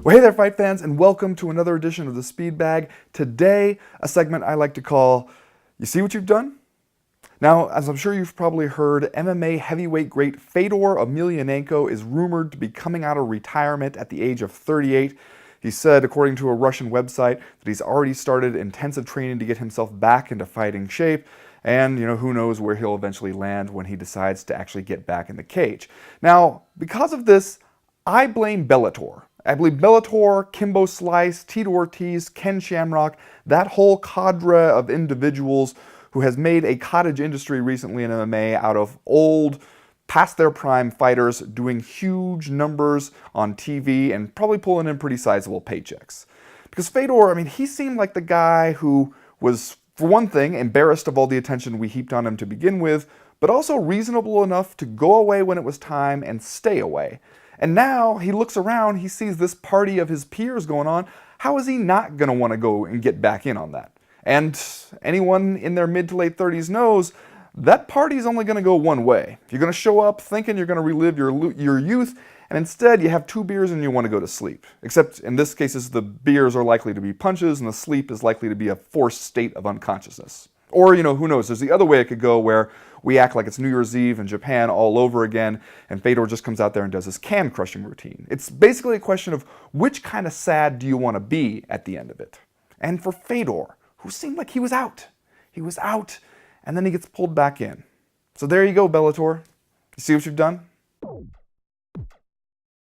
Well, hey there, fight fans, and welcome to another edition of the Speed Bag. Today, a segment I like to call, You See What You've Done? Now, as I'm sure you've probably heard, MMA heavyweight great Fedor Emelianenko is rumored to be coming out of retirement at the age of 38. He said, according to a Russian website, that he's already started intensive training to get himself back into fighting shape. And, who knows where he'll eventually land when he decides to actually get back in the cage. Now, because of this, I blame Bellator. I believe Bellator, Kimbo Slice, Tito Ortiz, Ken Shamrock, that whole cadre of individuals who has made a cottage industry recently in MMA out of old, past their prime fighters doing huge numbers on TV and probably pulling in pretty sizable paychecks. Because Fedor, he seemed like the guy who was, for one thing, embarrassed of all the attention we heaped on him to begin with, but also reasonable enough to go away when it was time and stay away. And now he looks around, he sees this party of his peers going on. How is he not going to want to go and get back in on that? And anyone in their mid to late 30s knows that party is only going to go one way. You're going to show up thinking you're going to relive your youth, and instead you have 2 beers and you want to go to sleep. Except in this case, the beers are likely to be punches and the sleep is likely to be a forced state of unconsciousness. Or, who knows, there's the other way it could go where we act like it's New Year's Eve in Japan all over again, and Fedor just comes out there and does his can-crushing routine. It's basically a question of which kind of sad do you want to be at the end of it? And for Fedor, who seemed like he was out, and then he gets pulled back in. So there you go, Bellator. You see what you've done?